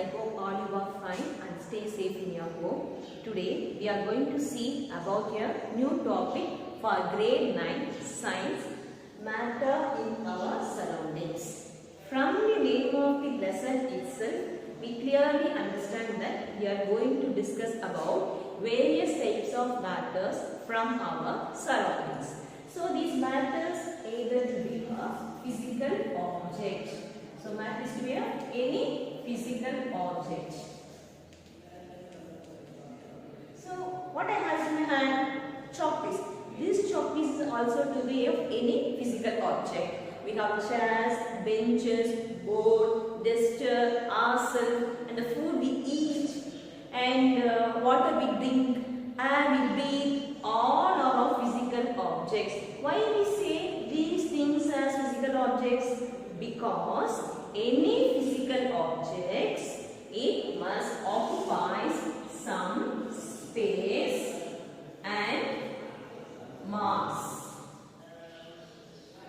I hope all you are fine and stay safe in your home. Today we are going to see about a new topic for grade 9 science, matter in our surroundings. From the name of the lesson itself, we clearly understand that we are going to discuss about various types of matters from our surroundings. So these matters either to be a physical object. So matter is to be any physical object. So what I have in my hand? Chalk piece. This chalk piece is also to be of any physical object. We have chairs, benches, board, duster, ourselves, and the food we eat, and water we drink, air we breathe. All are of physical objects. Why we say these things as physical objects? Because any physical objects, it must occupy some space and mass.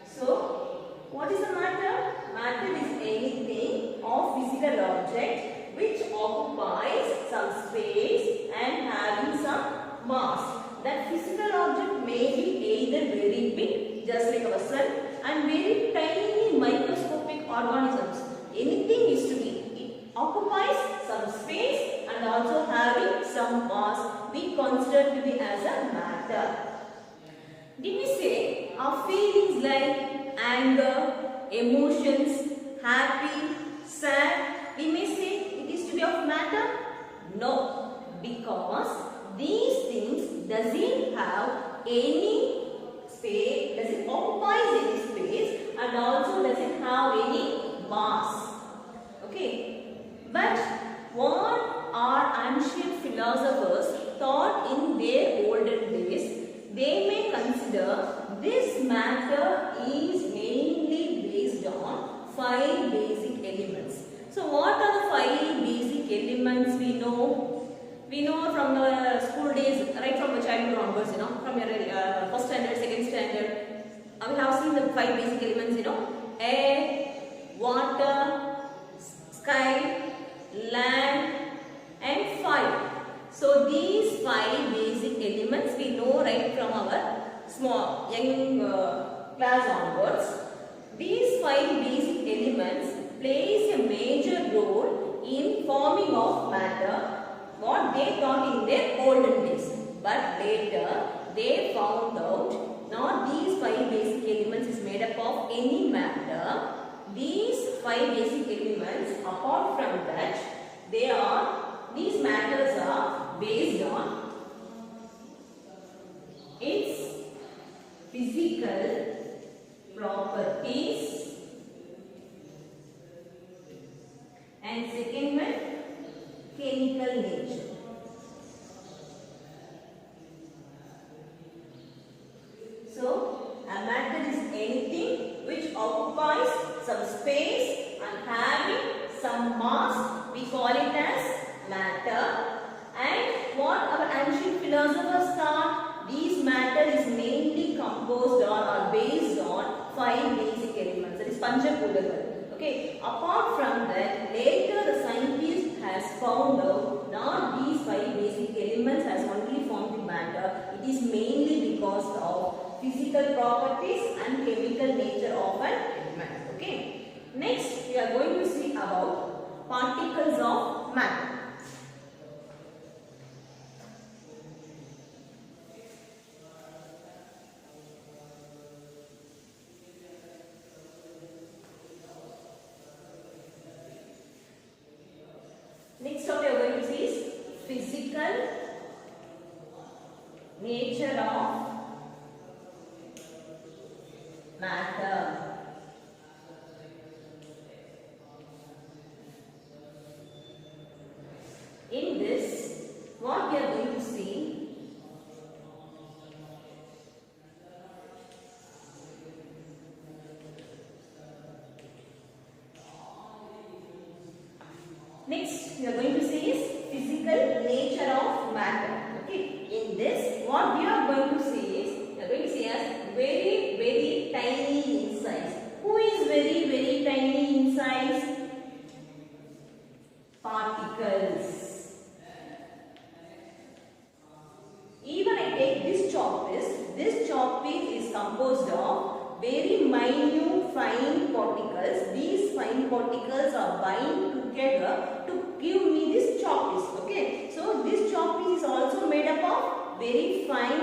So, what is the matter? Matter is anything of physical object which occupies some space and having some mass. That physical object may be either very big, just like our sun, and very tiny microscopic organisms. Anything is to be. It occupies some space and also having some mass. We consider to be as a matter. Did we say our feelings like anger, emotions, happy, sad, we may say it is to be of matter? No, because these things doesn't have any space, doesn't occupy any space, and also doesn't have any mass. Okay, but what our ancient philosophers thought in their olden days, they may consider this matter is mainly based on 5 basic elements. So what are the 5 basic elements we know? We know from the school days, right from the childhood onwards, from your first standard, second standard, we have seen the 5 basic elements, air, water, sky, land, and fire. So these 5 basic elements we know right from our small, young class onwards. These 5 basic elements plays a major role in forming of matter, what they thought in their olden days. But later they found out not these 5 basic elements is made up of any matter. These 5 basic elements, apart from that, these matters are based on its physical properties, and second one, chemical nature. So, a matter is anything which occupies some space and having some mass. We call it as matter. And what our ancient philosophers thought, these matter is mainly composed on or based on 5 basic elements. That is Panchapuragal. Okay. Apart from that, later the scientist has found out not these 5 basic elements has only formed the matter. It is mainly because of physical properties and chemical nature of an element. Okay. Next, we are going to see about particles of matter. Next topic we are going to see is physical nature of matter. In this, what we are going to see, next we are going to see is physical nature of matter. Okay. In this, what we are going to see is, we are going to see as very, very tiny in size. Who is very, very tiny in size? Particles. fine particles. These fine particles are bind together to give me this chalk piece. Okay. So this chalk piece is also made up of very fine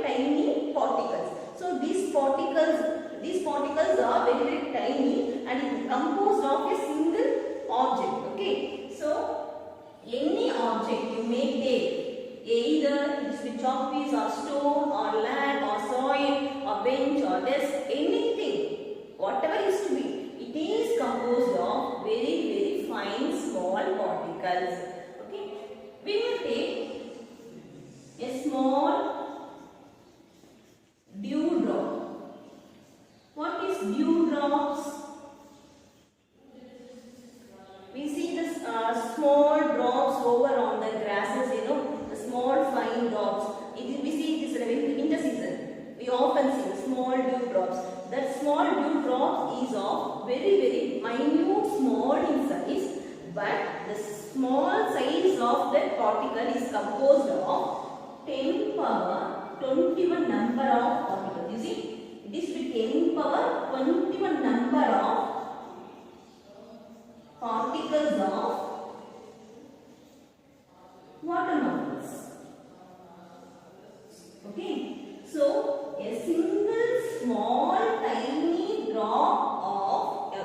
tiny particles. So these particles are very tiny and it is composed of a single object. Okay. So any object you may take, either it is the chalk piece or stone or land or soil or bench or desk, anything, whatever is to be, it is composed of very fine small particles. Okay. We will take a small dewdrop. What is dewdrops? We see the small drops over on the grasses, the small fine drops. We see this in winter season. We often see small dewdrops. That small dewdrop is of very minute, small in size, but the small size of that particle is composed of 10 power 21 number of particles. You see, it is with 10 power 21 number of particles of water molecules. Okay. So a single small tiny drop of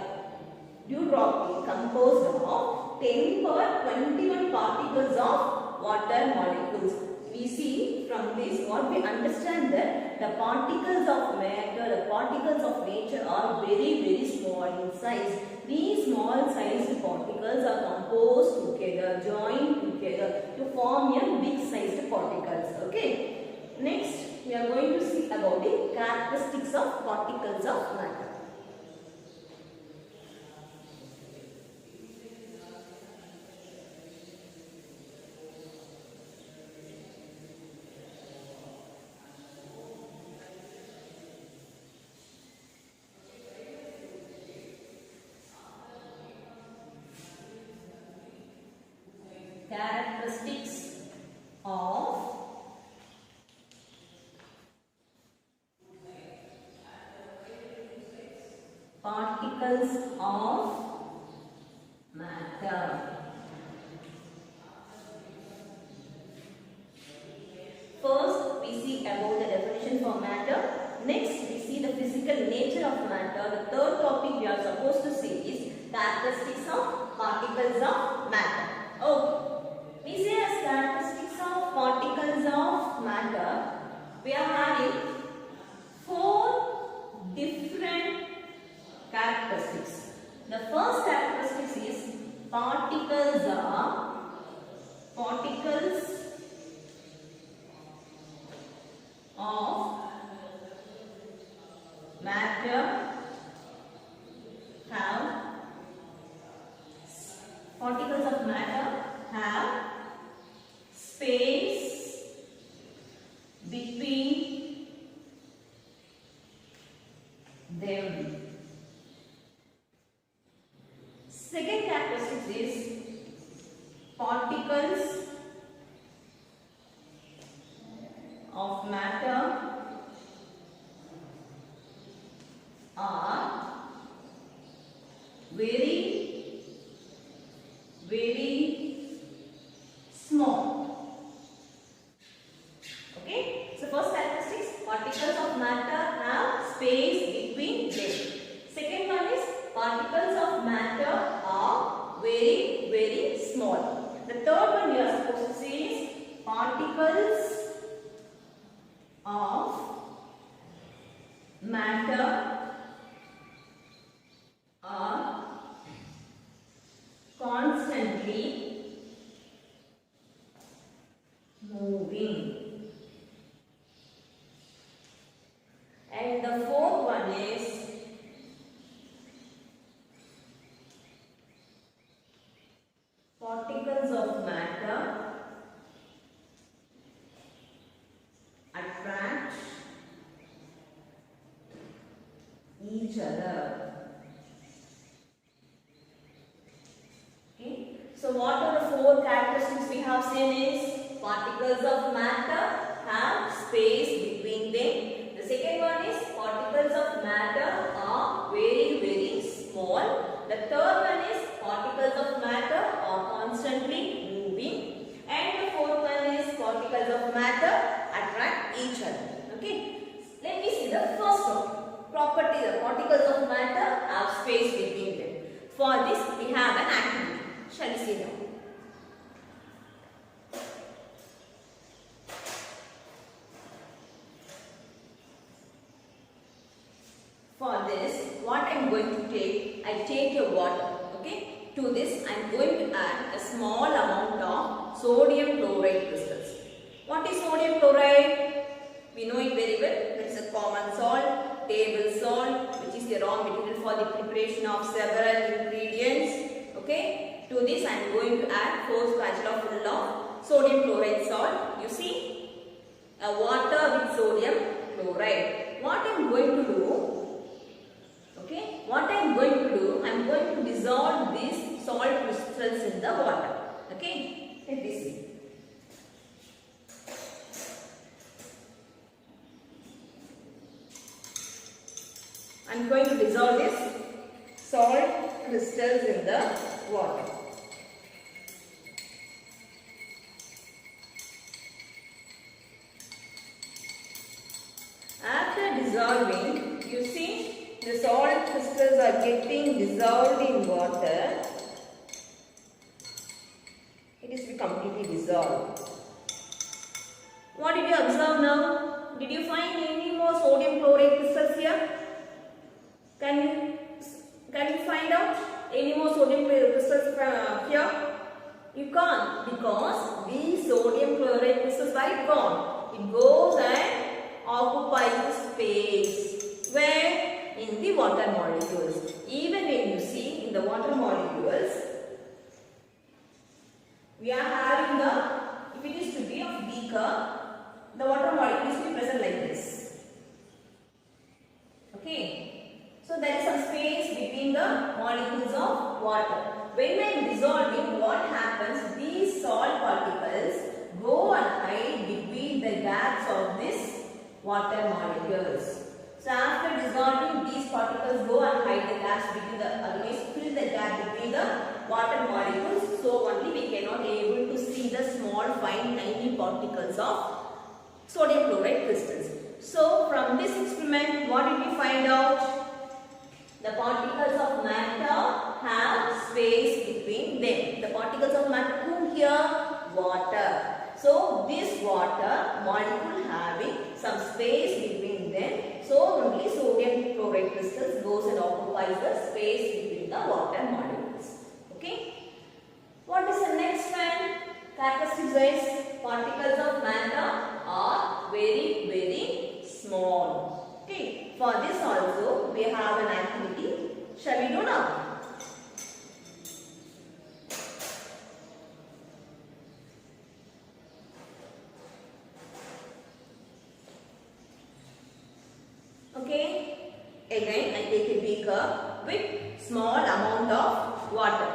dewdrop is composed of 10 power 21 particles of water molecules. We see from this what we understand that the particles of matter, the particles of nature are very small in size. These small sized particles are composed together, joined together to form a big sized particles. Okay. Next, we are going to see about the characteristics of particles of matter. Characteristics of particles of matter. First, we see about the definition for matter. Next, we see the physical nature of matter. The third topic we are supposed to see is characteristics of particles of matter. Okay. We say as characteristics of particles of matter, we are having 4 different characteristics. The first characteristic is particles of matter have space between them. Second characteristic is particles of matter are very small. Okay. So first characteristics, particles of matter have space between them. Second one is particles of matter are very small. The third one we are supposed to see is particles of matter are constantly moving. And the fourth one is particles of matter attract each other. Okay. So what are the 4 characteristics we have seen is particles of matter have space between them. The second one is particles of matter are very particles of matter have space between them. For this, we have an activity. Shall we see now? For this, what I am going to take, I take a water. Okay. To this, I am going to add a small amount of sodium chloride crystals. What is sodium chloride? We know it very well. It is a common salt, table salt, which is the raw material for the preparation of several ingredients. Okay. To this, I am going to add 4 spatula full of sodium chloride salt. You see, a water with sodium chloride. What I am going to do? Okay, what I am going to do, I am going to dissolve these salt crystals in the water. Okay, let me see. I am going to dissolve these salt crystals in the water. After dissolving, you see, the salt crystals are getting dissolved in water. It is completely dissolved. What did you observe now? Did you find any more sodium chloride crystals here? Can you find out any more sodium chloride crystals here? You can't, because these sodium chloride crystals are gone. It goes and occupies the space. Where? In the water molecules. Even when you see in the water molecules, we are having the, if it is to be of beaker, the water molecule is to be present like this. Okay. So there is some space between the molecules of water. When I am dissolving, what happens? These salt particles go and hide between the gaps of these water molecules. So after dissolving, these particles go and hide the gaps between the, otherwise fill the gap between the water molecules. So only we cannot able to see the small fine tiny particles of sodium chloride crystals. So from this experiment, what did we find out? The particles of matter have space between them. The particles of matter, whom here? Water. So this water molecule having some space between them. So only sodium chloride crystals goes and occupies the space between the water molecules. Okay. What is the next one? Characteristics wise, particles of matter are very, very small. Okay. For this also we have an activity. Shall we do now? Okay. Again I take a beaker with small amount of water.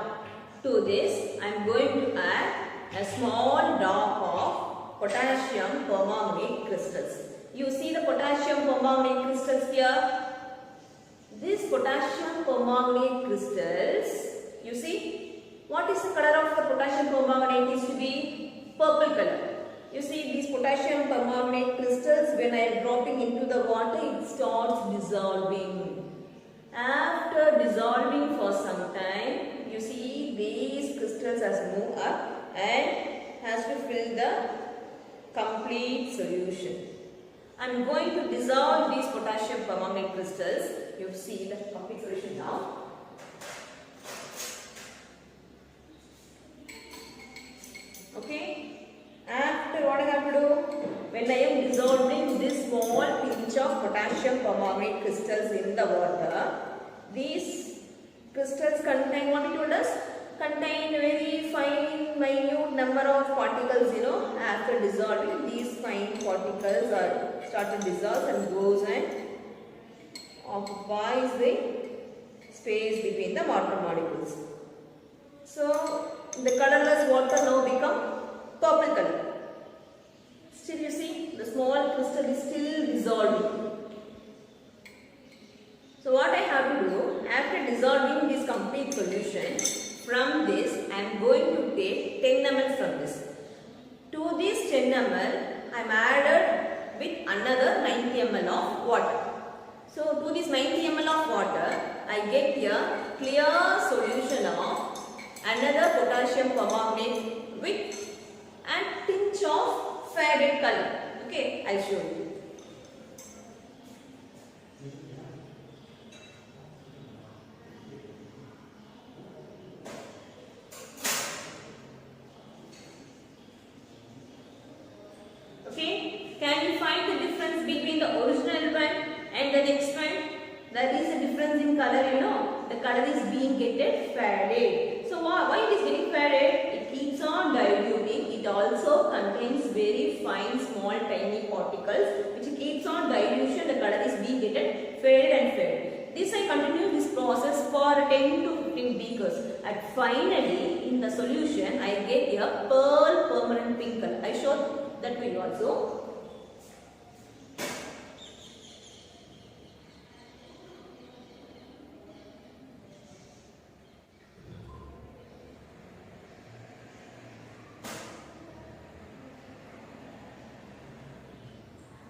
To this I am going to add a small drop of potassium permanganate crystals. You see the potassium permanganate crystals here. These potassium permanganate crystals, you see, what is the color of the potassium permanganate? Is to be purple color. You see these potassium permanganate crystals, when I am dropping into the water, it starts dissolving. After dissolving for some time, you see these crystals has moved up and has to fill the complete solution. I am going to dissolve these potassium permanganate crystals. You see the complete solution now. Okay. After what I have to do? When I am dissolving this small pinch of potassium permanganate crystals in the water, these crystals contain, what it told us? Contain very fine, minute number of particles, you know. After dissolving, these fine particles are started to dissolve and goes and occupies the space between the water molecules. So the colorless water now become purple color. Still you see the small crystal is still dissolving. So what I have to do, after dissolving this complete solution, from this I am going to take 10 ml from this. To this 10 ml I am added with another 90 ml of water. So to this 90 ml of water, I get a clear solution of another potassium permanganate with a tinge of faded color. Okay, I'll show you. Okay, can you find the difference between the original one and the next one? There is a difference in color, you know. The color is being getting faded. So why it is getting faded? It keeps on diluting. It also contains very fine, small, tiny particles which keeps on dilution. The color is being getting faded and faded. This I continue this process for 10 to 15 beakers. And finally, in the solution, I get a pearl permanent pink color. I showed that way also.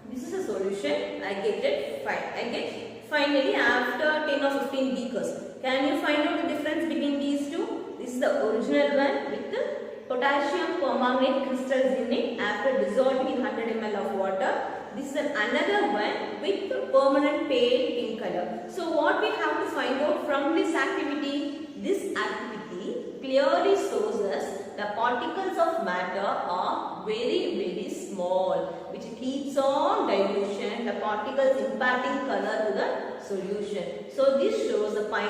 This is a solution. I get it fine. I get finally after 10 or 15 beakers. Can you find out the difference between these two? This is the original one with the potassium permanganate crystals in it after dissolving in 100 ml of water. This is another one with the permanent pale pink color. So what we have to find out from this activity? This activity clearly shows us the particles of matter are very small, which keeps on dilution, the particles imparting color to the solution. So this shows the fine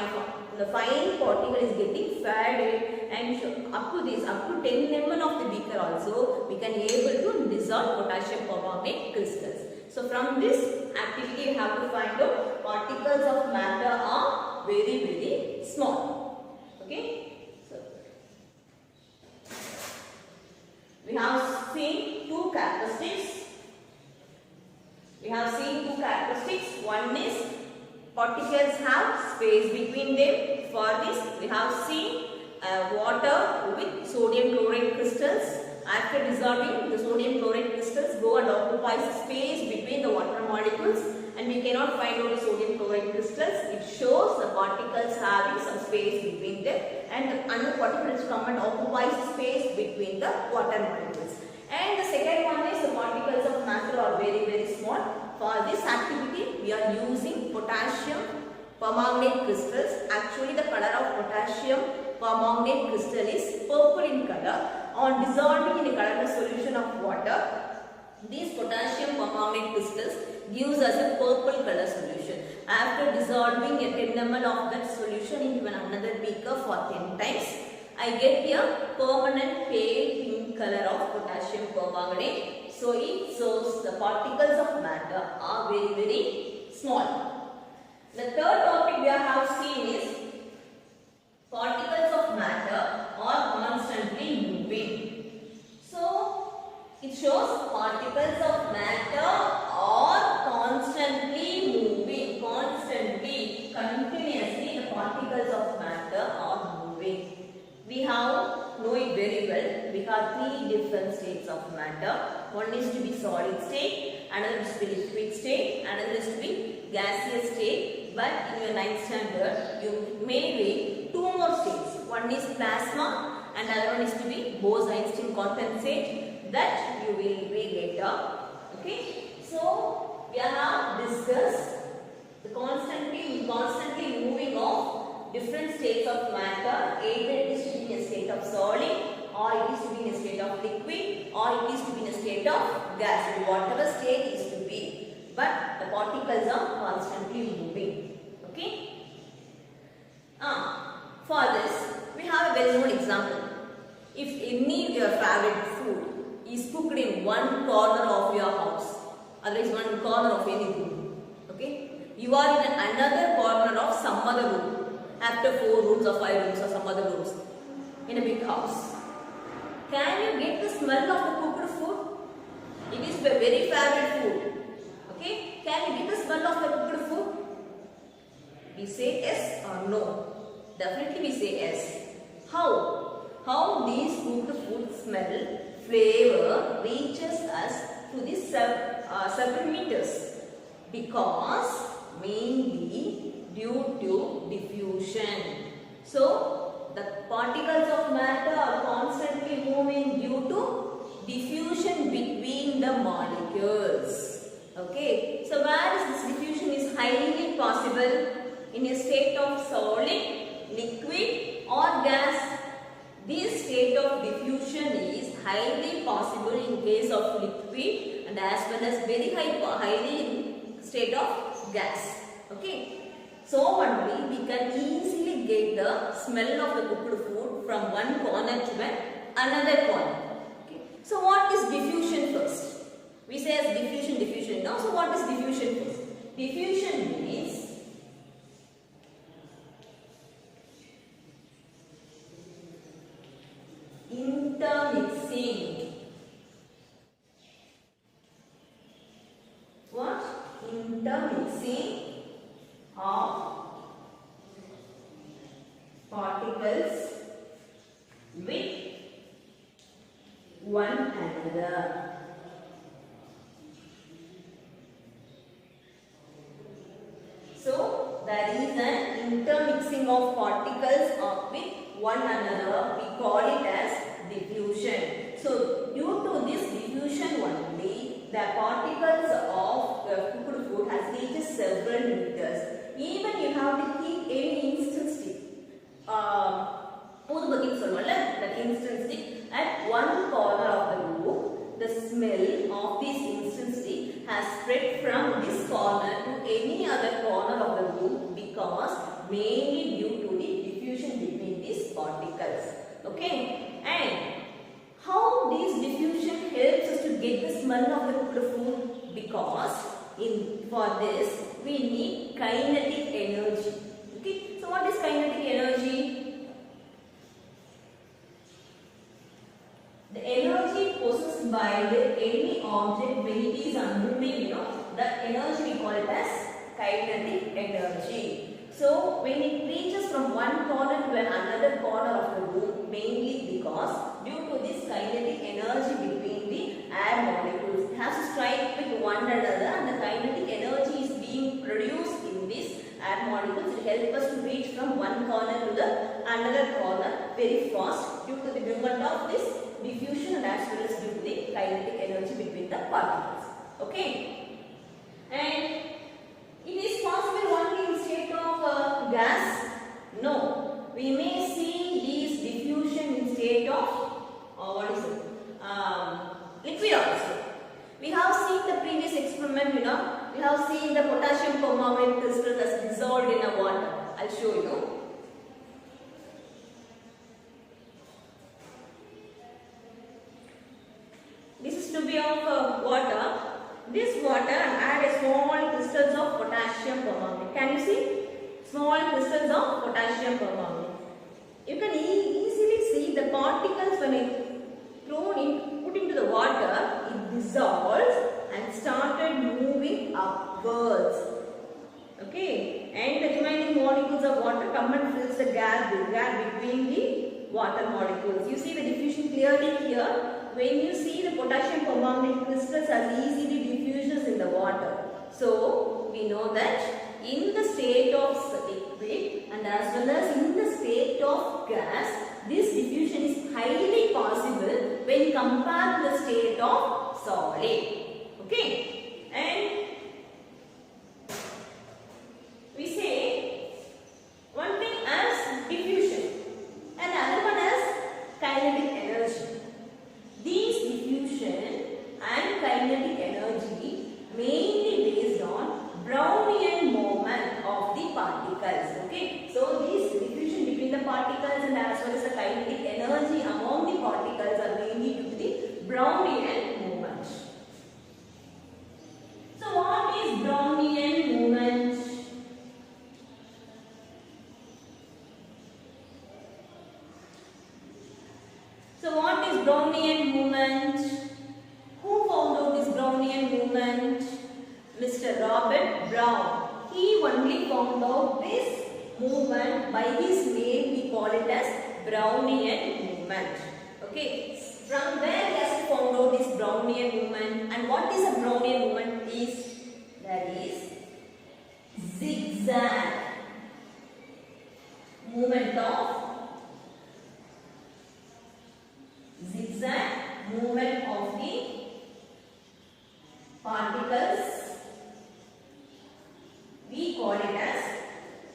particle is getting faded, and up to 10 ml of the beaker also we can able to dissolve potassium permanganate crystals. So from this activity you have to find out particles of matter are very small. Okay. So we have seen two characteristics. One is particles have space between them. For this, we have seen water with sodium chloride crystals. After dissolving, the sodium chloride crystals go and occupy space between the water molecules, and we cannot find out the sodium chloride crystals. It shows the particles having some space between them, and another particles come and occupies space between the water molecules. And the second one is the particles of matter are very small. For this activity, we are using potassium permanganate crystals. Actually, the color of potassium permanganate crystal is purple in color. On dissolving in a colorless solution of water, these potassium permanganate crystals gives us a purple color solution. After dissolving a 10 ml of that solution into another beaker for 10 times, I get a permanent pale pink color of potassium permanganate. So it shows the particles of matter are very small. The third topic we have seen is particles of matter are constantly moving. So it shows particles of matter are constantly moving, continuously the particles of matter are moving. We know it very well. We have three different states of matter. One is to be solid state, another is to be liquid state, another is to be gaseous state. But in your 9th standard, you may read two more states. One is plasma and another one is to be Bose-Einstein condensate. That you will read later. Okay. So we have discussed the constantly moving of different states of matter. Either it is to be in a state of solid, or it is to be in a state of liquid, or it is to be in a state of gas. Whatever state is to be, but the particles are constantly moving. Okay. For this, we have a well-known example. If any of your favorite food is cooked in one corner of your house, otherwise one corner of any room, okay, you are in another corner of some other room, after 4 rooms or 5 rooms or some other rooms in a big house. Can you get the smell of the cooked food? It is a very favorite food. Okay, can you get the smell of the cooked food? We say yes or no? Definitely we say yes. How? How these cooked food smell, flavor reaches us to the several meters? Because mainly due to diffusion. So, the particles of matter are constantly moving due to diffusion between the molecules. Okay, so where is this diffusion is highly possible? In a state of solid, liquid or gas. This state of diffusion is highly possible in case of liquid and as well as very highly in state of gas. Okay. So only we can easily get the smell of the cooked food from one corner to another corner. Okay. So what is diffusion first? We say as diffusion now. So what is diffusion first? Diffusion means intermixing. What? Intermixing of particles with one another. So there is an intermixing of particles with one another. We call it as diffusion. So due to this diffusion only, the particles of cooked food has reached several meters. Even you have to keep any instant stick, that instant stick at one corner of the room. The smell of this instant stick has spread from this corner to any other corner of the room because mainly due to the diffusion between these particles. Okay, and how this diffusion helps us to get the smell of the cooked food? Because for this we need kinetic energy. Okay, so what is kinetic energy? The energy possessed by any object when it is unmoving, the energy we call it as kinetic energy. So when it reaches from one corner to another corner of the room, mainly because due to this kinetic energy between the air molecules, it has to strike with one another and the kinetic energy is being produced in this air molecules. It helps us to reach from one corner to the another corner very fast due to the movement of this diffusion and as well as due to the kinetic energy between the particles. Okay, and it is possible only in state of gas? No, we may see this diffusion in state of liquid also. We have seen the previous experiment, we have seen the potassium permanganate crystal as dissolved in a water. I'll show you. This is to be of water. This water add small crystals of potassium permanganate. Can you see? Small crystals of potassium permanganate. You can easily see the particles when it put into the water, it dissolves and started moving upwards. Okay, and the remaining molecules of water come and fills the gap between the water molecules. You see the diffusion clearly here. When you see the potassium permanganate crystals are easily diffuses in the water. So we know that in the state of liquid and as well as in the state of gas, this diffusion is highly possible when compared to the state of solid. Okay, and we say one thing as diffusion and another one as kinetic energy. These diffusion and kinetic energy mainly based on Brownian moment of the particles. Okay, so this diffusion between the particles and as well as the kinetic energy among the particles are mainly due to the Brownian moment. So what is Brownian moment? So what is Brownian movement? Who found out this Brownian movement? Mr. Robert Brown. He only found out this movement. By his name we call it as Brownian movement. Okay. From where he has found out this Brownian movement, and what is a Brownian movement is? That is zigzag movement of the particles, we call it as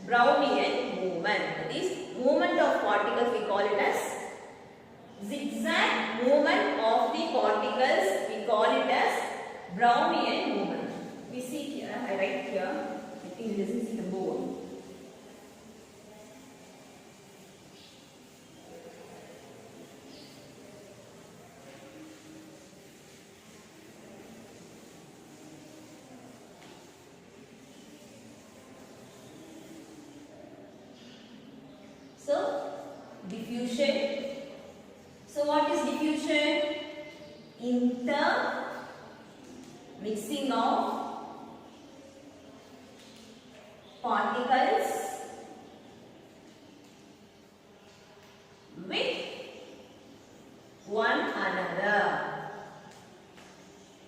Brownian movement. This movement of particles we call it as zigzag movement of the particles, we call it as Brownian movement. We see here, I write here, I think this is the board. So, diffusion. So, what is diffusion? Intermixing of particles with one another.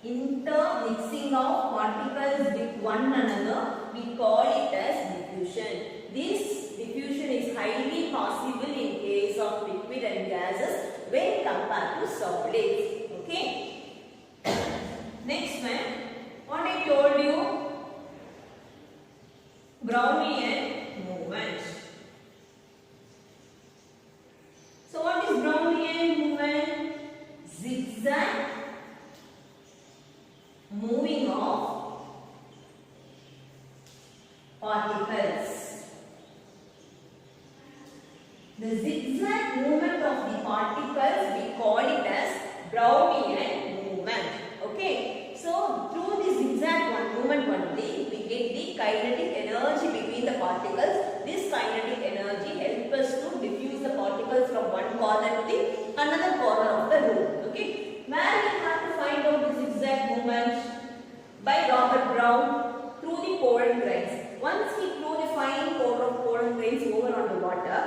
Intermixing of particles with one another, we call it as diffusion. This diffusion is highly possible in case of liquid and gases when compared to solids. Okay. Next one, what I told you, Brownian movement. So what is Brownian movement? Zigzag moving of particles. The zigzag movement of the particles, we call it as Brownian movement. Okay. So through the zigzag movement only, we get the kinetic energy between the particles. This kinetic energy helps us to diffuse the particles from one corner to the another corner of the room. Okay. Where we have to find out the zigzag movement? By Robert Brown through the pollen grains. Once he threw the fine powder of pollen grains over on the water,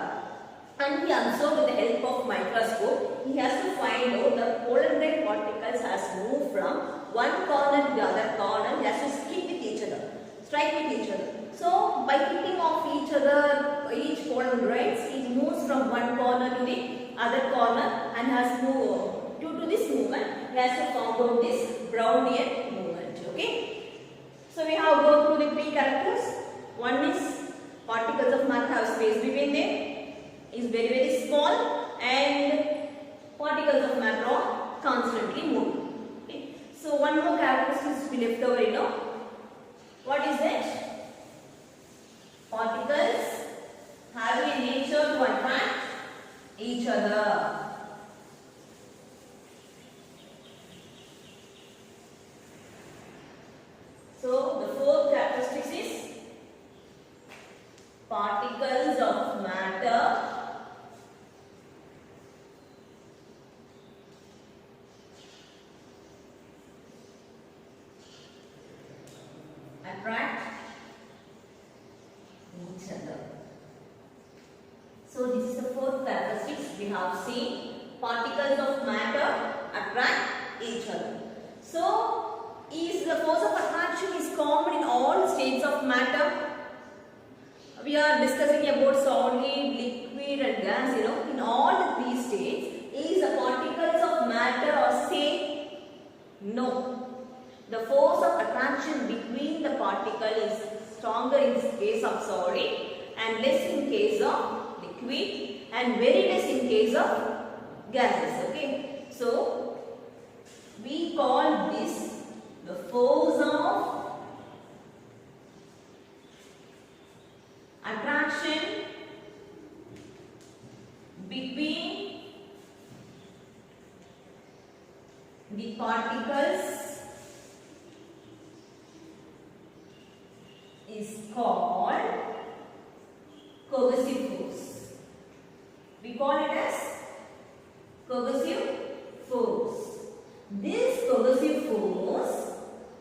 and he observed with the help of microscope, he has to find out the pollen grain particles has moved from one corner to the other corner. He has to skip with each other, strike with each other. So by hitting off each other, each pollen grains, it moves from one corner to the other corner and has moved. Due to this movement, he has to find out this Brownian movement. Okay. So we have go through the three characters. One is particles of matter have space between them, is very small, and particles of matter are constantly moving. Okay. So one more characteristic we left over, what is it? Particles have a nature to attract each other. So the fourth characteristic is particles of matter attract each other. So this is the fourth characteristic we have seen. Particles of matter attract each other. So is the force of attraction is common in all states of matter. We are discussing about solid, liquid and gas, in all the three states. Is the particles of matter are same? No. The force of attraction between the particle is stronger in case of solid and less in case of liquid and very less in case of gases. Okay. So we call this the force of attraction between the particles is called coercive force. We call it as coercive force. This coercive force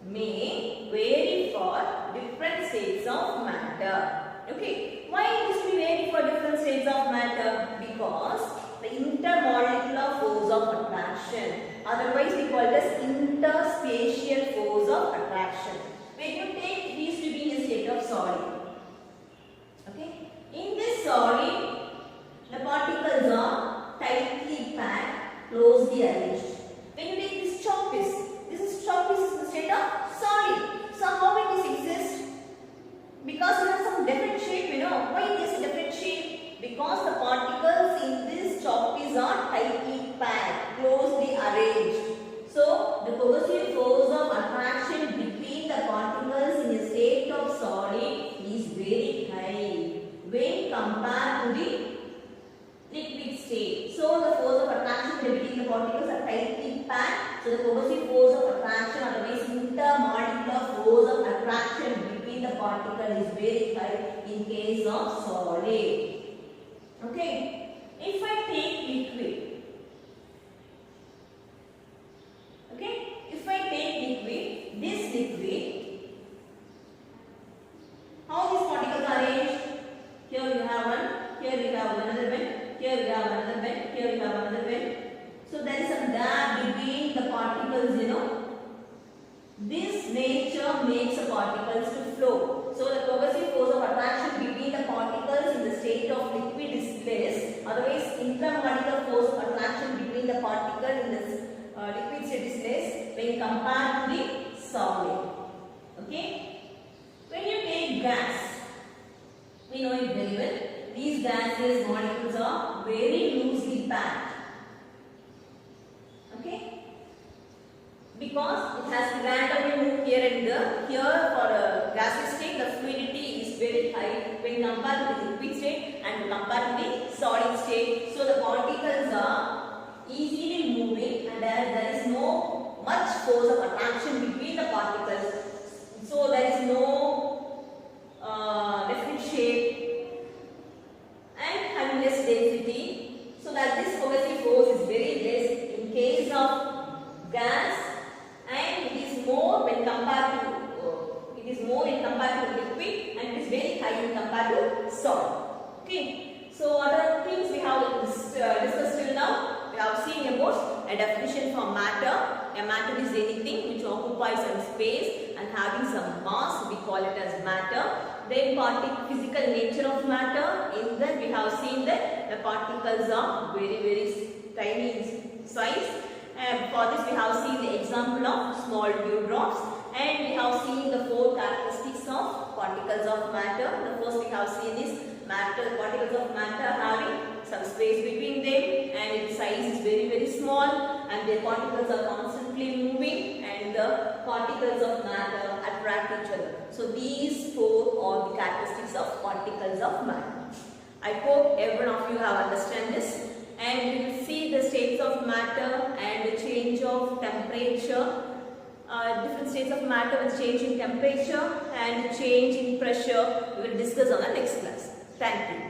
may vary for different states of matter. Okay, why it is to vary for different states of matter? Because the intermolecular force of attraction, otherwise we call it as interspatial force of attraction. When you take these to be in a state of solid, compared to the liquid state. So the force of attraction between the particles are tightly packed. So the cohesive force of attraction, otherwise intermolecular force of attraction between the particle is very high in case of solid. Okay. If I take liquid, okay, if I take liquid, this liquid, how these particles are arranged? Here you have one, here you have another one, here you have another one, here you have another one. So there is some gap between the particles, you know. This nature makes the particles to flow. So the cohesive force of attraction between the particles in the state of liquid is less. Otherwise, intermolecular force of attraction between the particle in this liquid state is less when compared to the solid. Okay. When you take gas, we know it very well. These gaseous molecules are very loosely packed. Okay. Because it has to randomly move here and there. Here for a gaseous state, the fluidity is very high when compared to the liquid state and compared to the solid state. So the particles are easily moving and there is no much force of attraction between the particles. So there is no definite shape and having less density. So that this cohesive force is very less in case of gas. And it is more when compared to liquid, and it is very high in compared to solid. Okay. So what are the things we have discussed till now? We have seen about a definition for matter. A matter is anything which occupies some space and having some mass. We call it as matter. Then physical nature of matter. In that we have seen that the particles are very tiny in size. And for this we have seen the example of small dewdrops, and we have seen the four characteristics of particles of matter. The first we have seen is particles of matter having some space between them and its size is very small and their particles are constantly moving and the particles of matter attract each other. So these four are the characteristics of particles of matter. I hope every one of you have understand this. And we will see the states of matter and the change of temperature, different states of matter with change in temperature and change in pressure. We will discuss on the next class. Thank you.